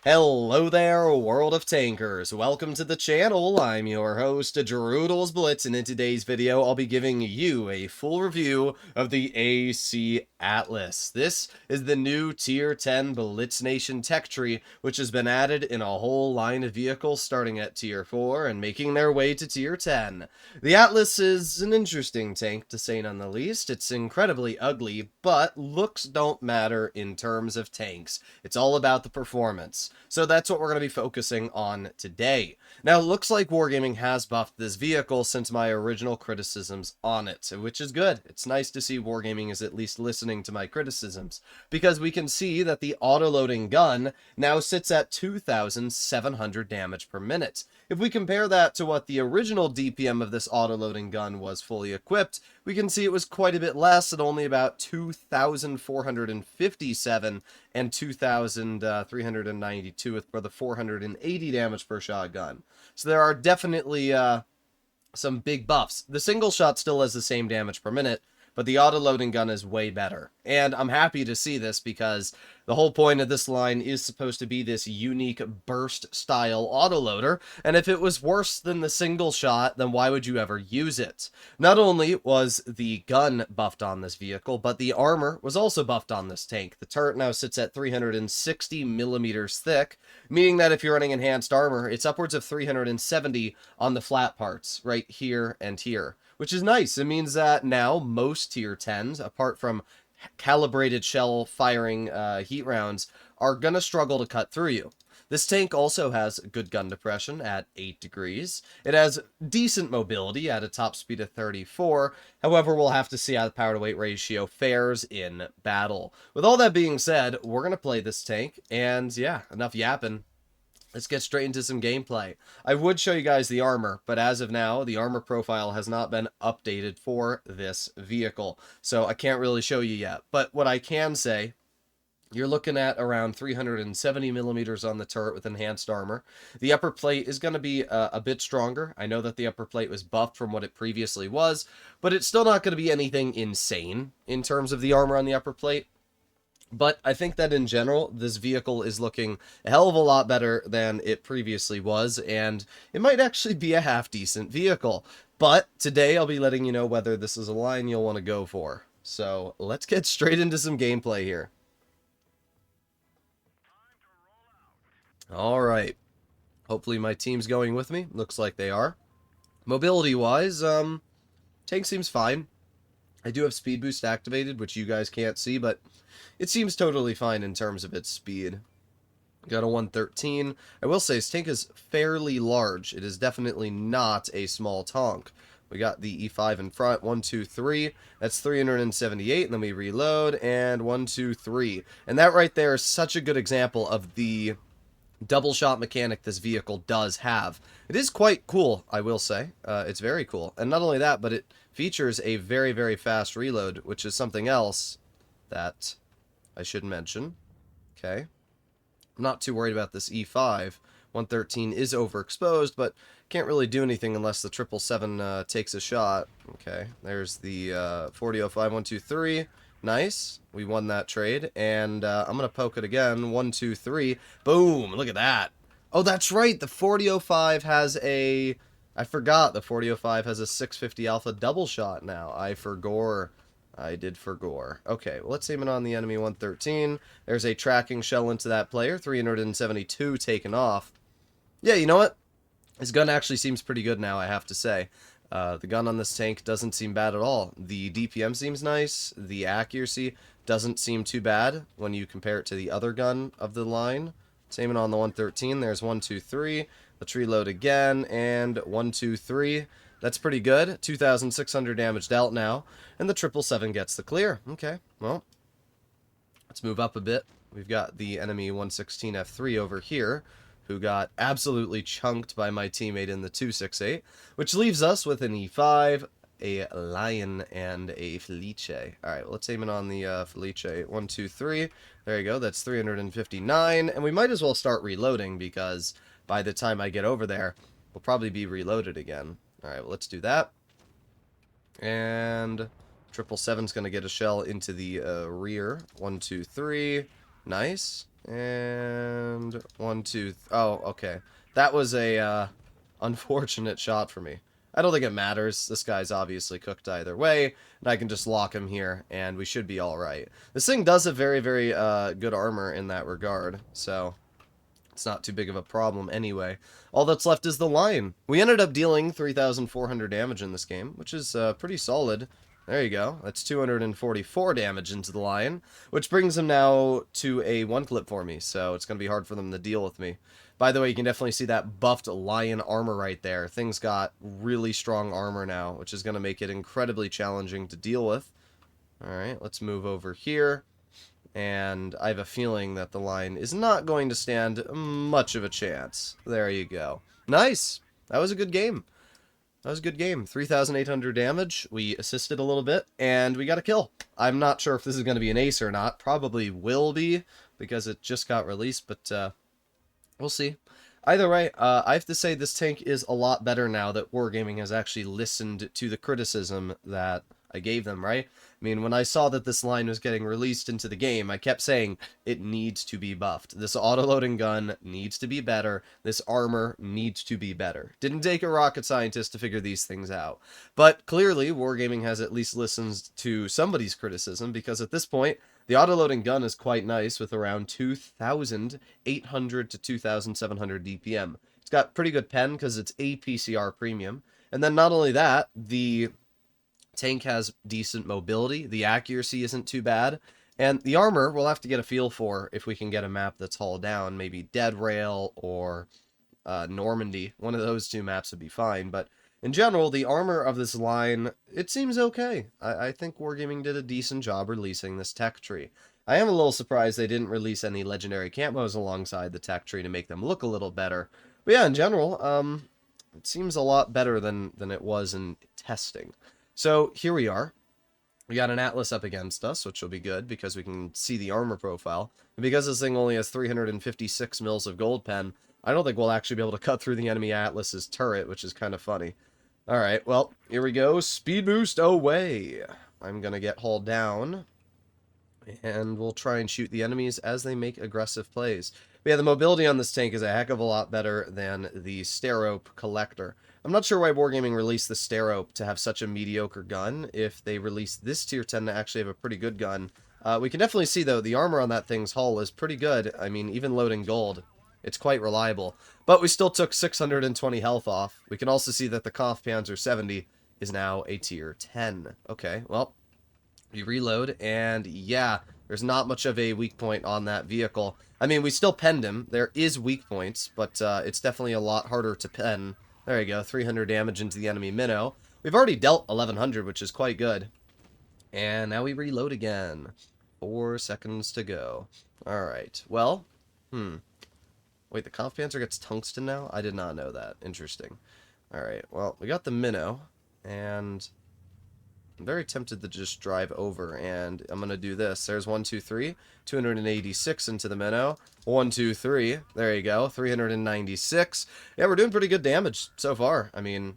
Hello there, world of tankers. Welcome to the channel. I'm your host, Blitz, and in today's video, I'll be giving you a full review of the AC Atlas. This is the new Tier 10 Blitz Nation tech tree, which has been added in a whole line of vehicles starting at Tier 4 and making their way to Tier 10. The Atlas is an interesting tank, to say none the least. It's incredibly ugly, but looks don't matter in terms of tanks. It's all about the performance. So that's what we're going to be focusing on today. Now, it looks like Wargaming has buffed this vehicle since my original criticisms on it, which is good. It's nice to see Wargaming is at least listening to my criticisms, because we can see that the auto-loading gun now sits at 2,700 damage per minute. If we compare that to what the original DPM of this auto-loading gun was fully equipped, we can see it was quite a bit less at only about 2,457 and 2,392 for the 480 damage per shotgun. So there are definitely some big buffs. The single shot still has the same damage per minute, but the auto-loading gun is way better. And I'm happy to see this because the whole point of this line is supposed to be this unique burst-style autoloader, and if it was worse than the single shot, then why would you ever use it? Not only was the gun buffed on this vehicle, but the armor was also buffed on this tank. The turret now sits at 360 millimeters thick, meaning that if you're running enhanced armor, it's upwards of 370 on the flat parts, right here and here, which is nice. It means that now most tier 10s, apart from calibrated shell firing heat rounds, are going to struggle to cut through you. This tank also has good gun depression at 8 degrees. It has decent mobility at a top speed of 34. However, we'll have to see how the power to weight ratio fares in battle. With all that being said, we're going to play this tank, and yeah, enough yapping. Let's get straight into some gameplay. I would show you guys the armor, but as of now, the armor profile has not been updated for this vehicle, so I can't really show you yet. But what I can say, you're looking at around 370 millimeters on the turret with enhanced armor. The upper plate is going to be a bit stronger. I know that the upper plate was buffed from what it previously was, but it's still not going to be anything insane in terms of the armor on the upper plate. But I think that in general, this vehicle is looking a hell of a lot better than it previously was, and it might actually be a half-decent vehicle. But today I'll be letting you know whether this is a line you'll want to go for. So let's get straight into some gameplay here. Alright. Hopefully my team's going with me. Looks like they are. Mobility-wise, tank seems fine. I do have speed boost activated, which you guys can't see, but it seems totally fine in terms of its speed. Got a 113. I will say, this tank is fairly large. It is definitely not a small tank. We got the E5 in front, 1, 2, 3. That's 378, and then we reload, and 1, 2, 3. And that right there is such a good example of the double shot mechanic this vehicle does have. It is quite cool, I will say. It's very cool. And not only that, but it features a very, very fast reload, which is something else that I should mention. Okay. I'm not too worried about this E5. 113 is overexposed, but can't really do anything unless the 777 takes a shot. Okay. There's the 4005, 1, 2, 3. Nice. We won that trade. And I'm going to poke it again. 1, 2, 3. Boom. Look at that. Oh, that's right. The 4005 has a... I forgot the 4005 has a 650 alpha double shot now. I forgore. I did forgore. Okay, well, let's aim it on the enemy 113. There's a tracking shell into that player. 372 taken off. Yeah, you know what? His gun actually seems pretty good now, I have to say. The gun on this tank doesn't seem bad at all. The DPM seems nice. The accuracy doesn't seem too bad when you compare it to the other gun of the line. Let's aim it on the 113. There's 1, 2, 3. Let's reload again, and 1, 2, 3. That's pretty good. 2,600 damage dealt now, and the 777 gets the clear. Okay, well, let's move up a bit. We've got the enemy 116 F3 over here, who got absolutely chunked by my teammate in the 268, which leaves us with an E5, a Lion, and a Felice. Alright, well, let's aim it on the Felice. 1, 2, 3. There you go, that's 359, and we might as well start reloading, because by the time I get over there, we'll probably be reloaded again. Alright, well, let's do that. And 777's going to get a shell into the rear. 1, 2, 3. Nice. And 1, 2... Oh, okay. That was a unfortunate shot for me. I don't think it matters. This guy's obviously cooked either way, and I can just lock him here, and we should be alright. This thing does have very, very good armor in that regard, so it's not too big of a problem anyway. All that's left is the lion. We ended up dealing 3,400 damage in this game, which is pretty solid. There you go. That's 244 damage into the lion, which brings him now to a 1-clip for me, so it's going to be hard for them to deal with me. By the way, you can definitely see that buffed lion armor right there. Thing's got really strong armor now, which is going to make it incredibly challenging to deal with. Alright, let's move over here. And I have a feeling that the lion is not going to stand much of a chance. There you go. Nice! That was a good game. That was a good game. 3,800 damage. We assisted a little bit, and we got a kill. I'm not sure if this is going to be an ace or not. Probably will be, because it just got released, but we'll see. Either way, I have to say this tank is a lot better now that Wargaming has actually listened to the criticism that I gave them, right? I mean, when I saw that this line was getting released into the game, I kept saying, it needs to be buffed. This auto-loading gun needs to be better. This armor needs to be better. Didn't take a rocket scientist to figure these things out. But clearly, Wargaming has at least listened to somebody's criticism, because at this point, the auto-loading gun is quite nice with around 2,800 to 2,700 DPM. It's got pretty good pen because it's APCR premium. And then not only that, the tank has decent mobility, the accuracy isn't too bad, and the armor we'll have to get a feel for if we can get a map that's hull down, maybe Dead Rail or Normandy. One of those two maps would be fine, but in general, the armor of this line, it seems okay. I think Wargaming did a decent job releasing this tech tree. I am a little surprised they didn't release any legendary camos alongside the tech tree to make them look a little better. But yeah, in general, it seems a lot better than it was in testing. So here we are. We got an Atlas up against us, which will be good because we can see the armor profile. And because this thing only has 356 mils of gold pen, I don't think we'll actually be able to cut through the enemy Atlas's turret, which is kind of funny. Alright, well, here we go. Speed boost away. I'm going to get hauled down. And we'll try and shoot the enemies as they make aggressive plays. But yeah, the mobility on this tank is a heck of a lot better than the Sterope Collector. I'm not sure why Wargaming released the Sterope to have such a mediocre gun, if they released this tier 10 to actually have a pretty good gun. We can definitely see, though, the armor on that thing's hull is pretty good. I mean, even loading gold, it's quite reliable. But we still took 620 health off. We can also see that the Kampfpanzer 70 is now a tier 10. Okay, well, we reload, and yeah, there's not much of a weak point on that vehicle. I mean, we still penned him. There is weak points, but it's definitely a lot harder to pen. There you go, 300 damage into the enemy minnow. We've already dealt 1,100, which is quite good. And now we reload again. 4 seconds to go. Alright, well, Wait, the Kampfpanzer gets tungsten now? I did not know that. Interesting. Alright, well, we got the minnow, and I'm very tempted to just drive over, and I'm going to do this. There's 1, 2, 3, 286 into the minnow. 1, 2, 3. There you go, 396. Yeah, we're doing pretty good damage so far. I mean,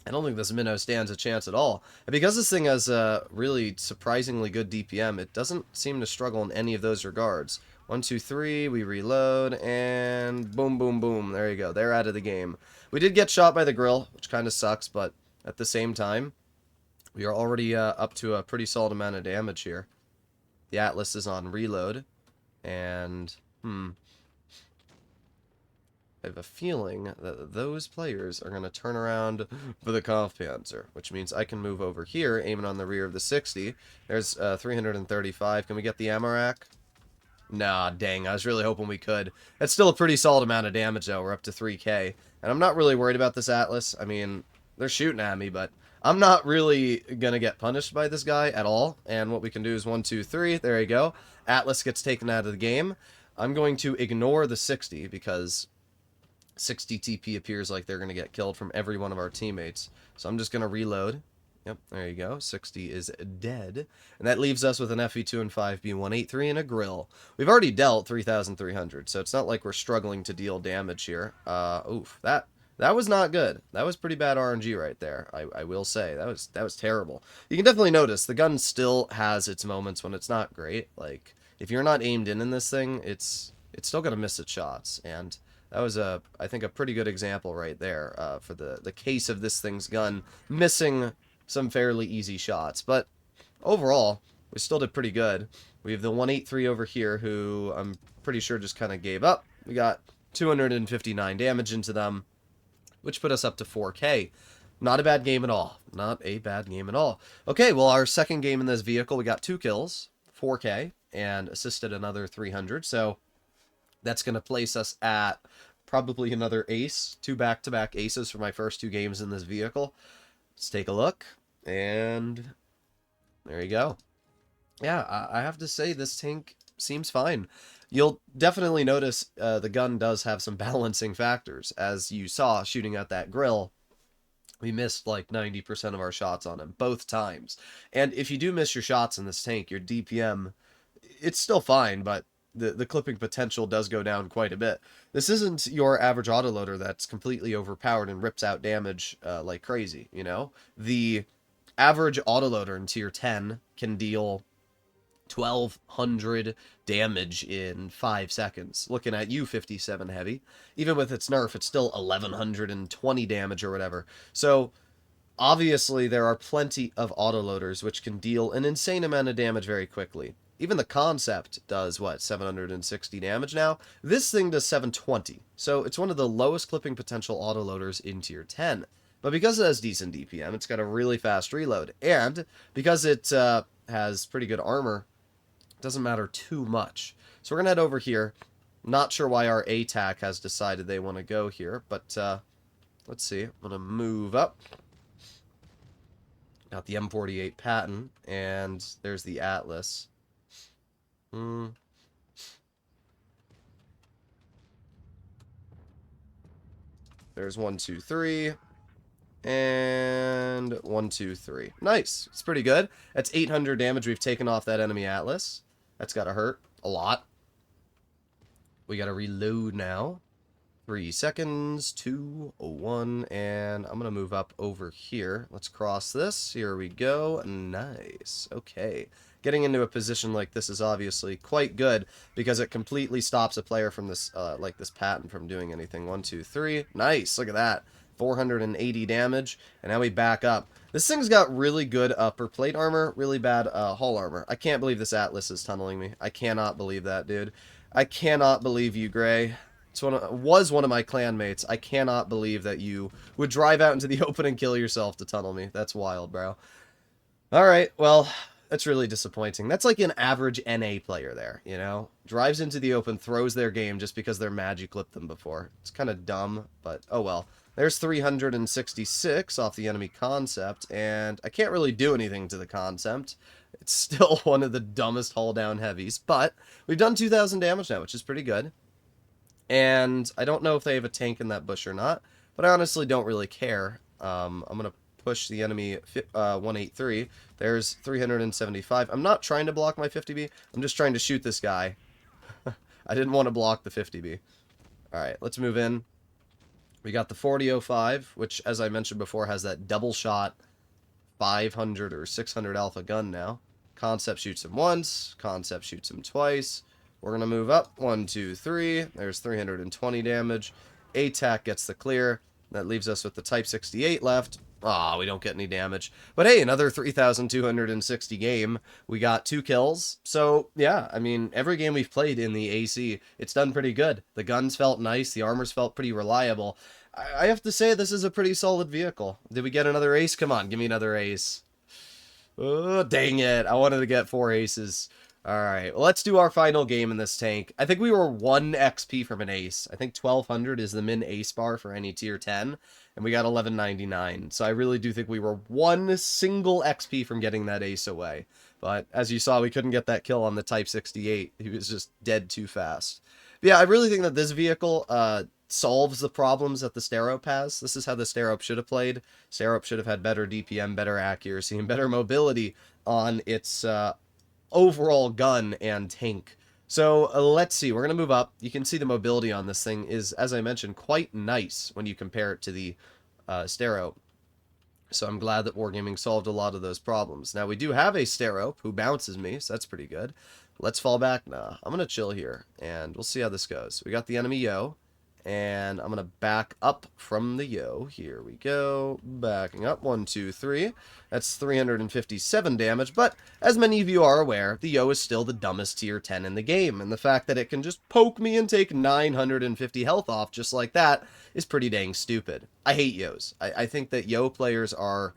I don't think this minnow stands a chance at all. And because this thing has a really surprisingly good DPM, it doesn't seem to struggle in any of those regards. 1, 2, 3, we reload, and boom, boom, boom. There you go, they're out of the game. We did get shot by the grill, which kind of sucks, but at the same time, we are already up to a pretty solid amount of damage here. The Atlas is on reload, and, I have a feeling that those players are going to turn around for the Kampfpanzer, which means I can move over here, aiming on the rear of the 60. There's 335. Can we get the ammo rack? Nah, dang, I was really hoping we could. That's still a pretty solid amount of damage, though. We're up to 3k. And I'm not really worried about this Atlas. I mean, they're shooting at me, but I'm not really going to get punished by this guy at all. And what we can do is 1, 2, 3. There you go. Atlas gets taken out of the game. I'm going to ignore the 60 because 60 TP appears like they're going to get killed from every one of our teammates. So I'm just going to reload. Yep, there you go. 60 is dead. And that leaves us with an FE2 and 5B183 and a grill. We've already dealt 3,300, so it's not like we're struggling to deal damage here. Oof, that was not good. That was pretty bad RNG right there, I will say. That was terrible. You can definitely notice the gun still has its moments when it's not great. Like, if you're not aimed in this thing, it's still going to miss its shots. And that was, I think, a pretty good example right there for the case of this thing's gun missing some fairly easy shots. But overall, we still did pretty good. We have the 183 over here, who I'm pretty sure just kind of gave up. We got 259 damage into them, which put us up to 4K. Not a bad game at all. Not a bad game at all. Okay, well, our second game in this vehicle, we got 2 kills, 4K, and assisted another 300. So that's going to place us at probably another ace. 2 back-to-back aces for my first 2 games in this vehicle. Let's take a look, and there you go. Yeah, I have to say this tank seems fine. You'll definitely notice the gun does have some balancing factors. As you saw shooting at that grill, we missed like 90% of our shots on him, both times. And if you do miss your shots in this tank, your DPM, it's still fine, but the clipping potential does go down quite a bit. This isn't your average autoloader that's completely overpowered and rips out damage like crazy, you know? The average autoloader in tier 10 can deal 1,200 damage in 5 seconds. Looking at you, 57 heavy. Even with its nerf, it's still 1,120 damage or whatever. So, obviously, there are plenty of autoloaders which can deal an insane amount of damage very quickly. Even the Concept does, what, 760 damage now? This thing does 720. So, it's one of the lowest clipping potential autoloaders in tier 10. But because it has decent DPM, it's got a really fast reload. And because it has pretty good armor, doesn't matter too much. So we're going to head over here. Not sure why our ATAC has decided they want to go here, but let's see. I'm going to move up. Got the M48 Patton, and there's the Atlas. There's 1, 2, 3. And 1, 2, 3. Nice. It's pretty good. That's 800 damage we've taken off that enemy Atlas. That's got to hurt a lot. We got to reload now. 3 seconds. 2, 1. And I'm going to move up over here. Let's cross this. Here we go. Nice. Okay. Getting into a position like this is obviously quite good because it completely stops a player from this, like this Patton from doing anything. 1, 2, 3. Nice. Look at that. 480 damage, and now we back up. This thing's got really good upper plate armor, really bad hull armor. I can't believe this Atlas is tunneling me. I cannot believe that, dude. I cannot believe you, Gray. Was one of my clanmates. I cannot believe that you would drive out into the open and kill yourself to tunnel me. That's wild, bro. Alright, well, that's really disappointing. That's like an average NA player there, you know? Drives into the open, throws their game just because their Magi clipped them before. It's kind of dumb, but oh well. There's 366 off the enemy Concept, and I can't really do anything to the Concept. It's still one of the dumbest hull down heavies, but we've done 2,000 damage now, which is pretty good. And I don't know if they have a tank in that bush or not, but I honestly don't really care. I'm going to push the enemy 183. There's 375. I'm not trying to block my 50B. I'm just trying to shoot this guy. I didn't want to block the 50B. Alright, let's move in. We got the 4005, which, as I mentioned before, has that double shot 500 or 600 alpha gun now. Concept shoots him once. Concept shoots him twice. We're going to move up. 1, 2, 3. There's 320 damage. ATAC gets the clear. That leaves us with the Type 68 left. Ah, we don't get any damage. But hey, another 3,260 game. We got 2 kills. So, yeah, I mean, every game we've played in the AC, it's done pretty good. The guns felt nice. The armors felt pretty reliable. I have to say, this is a pretty solid vehicle. Did we get another ace? Come on, give me another ace. Oh, dang it. I wanted to get 4 aces. Alright, well, let's do our final game in this tank. I think we were 1 XP from an ace. I think 1,200 is the min ace bar for any tier 10, and we got 1199. So I really do think we were 1 single XP from getting that ace away. But as you saw, we couldn't get that kill on the Type 68. He was just dead too fast. But yeah, I really think that this vehicle solves the problems that the Sterope has. This is how the Sterope should have played. Sterope should have had better DPM, better accuracy, and better mobility on its overall gun and tank. So let's see, we're going to move up. You can see the mobility on this thing is, as I mentioned, quite nice when you compare it to the Sterope. So I'm glad that Wargaming solved a lot of those problems. Now we do have a Sterope who bounces me, so that's pretty good. Let's fall back. Nah, I'm going to chill here, and we'll see how this goes. We got the enemy Yo, and I'm going to back up from the Yo. Here we go. Backing up. 1, 2, 3. That's 357 damage, but as many of you are aware, the Yo is still the dumbest tier 10 in the game, and the fact that it can just poke me and take 950 health off just like that is pretty dang stupid. I hate Yos. I think that Yo players are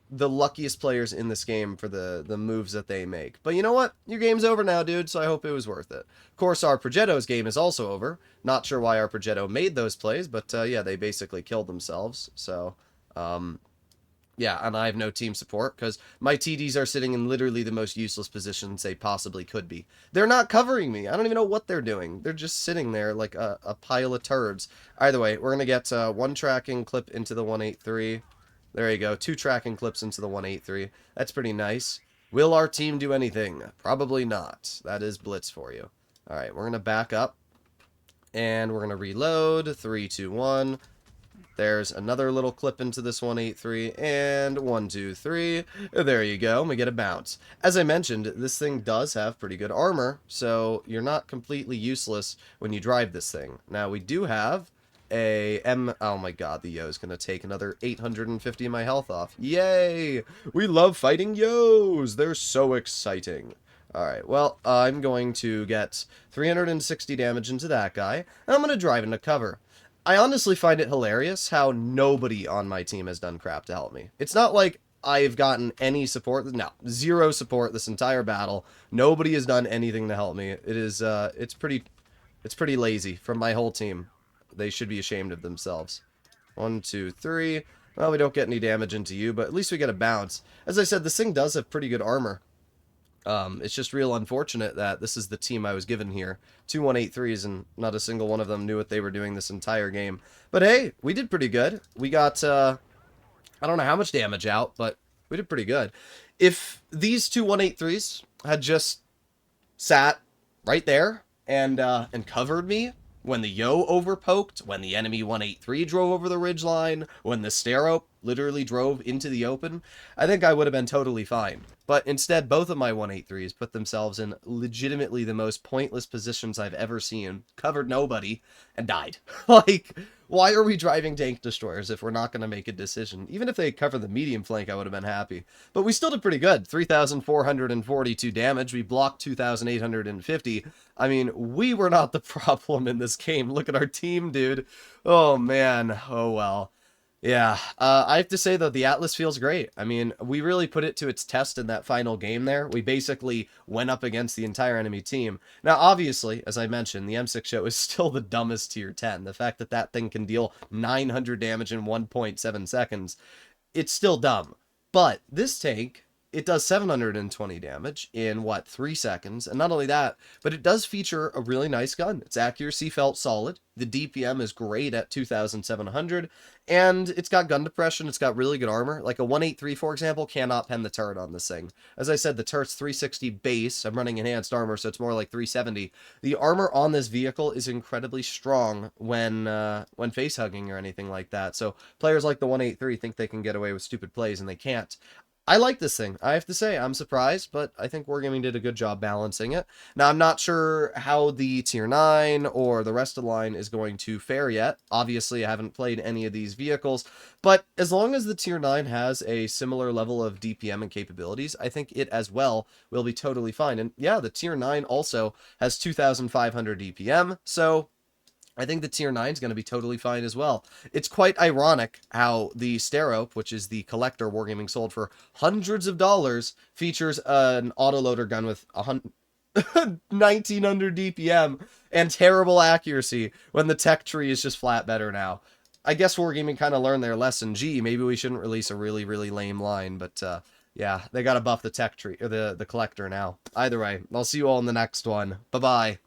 the luckiest players in this game for the moves that they make. But you know what? Your game's over now, dude, so I hope it was worth it. Of course, our Progetto's game is also over. Not sure why our Progetto made those plays, but yeah, they basically killed themselves. So, yeah, and I have no team support because my TDs are sitting in literally the most useless positions they possibly could be. They're not covering me. I don't even know what they're doing. They're just sitting there like a pile of turds. Either way, we're going to get one tracking clip into the 183. There you go. 2 tracking clips into the 183. That's pretty nice. Will our team do anything? Probably not. That is Blitz for you. Alright, we're going to back up. And we're going to reload. 3, 2, 1. There's another little clip into this 183. And 1, 2, 3. There you go. We get a bounce. As I mentioned, this thing does have pretty good armor. So you're not completely useless when you drive this thing. Now, we do have oh my god, the Yo is gonna take another 850 of my health off. Yay! We love fighting Yos! They're so exciting. Alright, well, I'm going to get 360 damage into that guy, and I'm gonna drive into cover. I honestly find it hilarious how nobody on my team has done crap to help me. It's not like I've gotten any support. No, 0 support this entire battle. Nobody has done anything to help me. It is, it's pretty lazy from my whole team. They should be ashamed of themselves. 1, 2, 3. Well, we don't get any damage into you, but at least we get a bounce. As I said, this thing does have pretty good armor. It's just real unfortunate that this is the team I was given here. 2 183s, and not a single one of them knew what they were doing this entire game. But hey, we did pretty good. We got, I don't know how much damage out, but we did pretty good. If these 2 183s had just sat right there and covered me, when the Yo overpoked, when the enemy 183 drove over the ridgeline, when the Stero literally drove into the open, I think I would have been totally fine. But instead, both of my 183s put themselves in legitimately the most pointless positions I've ever seen, covered nobody, and died. Like, why are we driving tank destroyers if we're not going to make a decision? Even if they cover the medium flank, I would have been happy. But we still did pretty good. 3,442 damage. We blocked 2,850. I mean, we were not the problem in this game. Look at our team, dude. Oh, man. Oh, well. Yeah, I have to say, though, the Atlas feels great. I mean, we really put it to its test in that final game there. We basically went up against the entire enemy team. Now, obviously, as I mentioned, the M6 Show is still the dumbest tier 10. The fact that that thing can deal 900 damage in 1.7 seconds, it's still dumb. But this tank, it does 720 damage in, what, 3 seconds? And not only that, but it does feature a really nice gun. Its accuracy felt solid. The DPM is great at 2,700. And it's got gun depression. It's got really good armor. Like a 183, for example, cannot pen the turret on this thing. As I said, the turret's 360 base. I'm running enhanced armor, so it's more like 370. The armor on this vehicle is incredibly strong when face hugging or anything like that. So players like the 183 think they can get away with stupid plays, and they can't. I like this thing. I have to say, I'm surprised, but I think Wargaming did a good job balancing it. Now, I'm not sure how the Tier 9 or the rest of the line is going to fare yet. Obviously, I haven't played any of these vehicles, but as long as the Tier 9 has a similar level of DPM and capabilities, I think it as well will be totally fine. And yeah, the Tier 9 also has 2,500 DPM, so I think the Tier 9 is going to be totally fine as well. It's quite ironic how the Sterope, which is the collector Wargaming sold for hundreds of dollars, features an autoloader gun with 1900 DPM and terrible accuracy when the tech tree is just flat better now. I guess Wargaming kind of learned their lesson. Gee, maybe we shouldn't release a really, really lame line, but yeah, they got to buff the tech tree, or the collector now. Either way, I'll see you all in the next one. Bye-bye.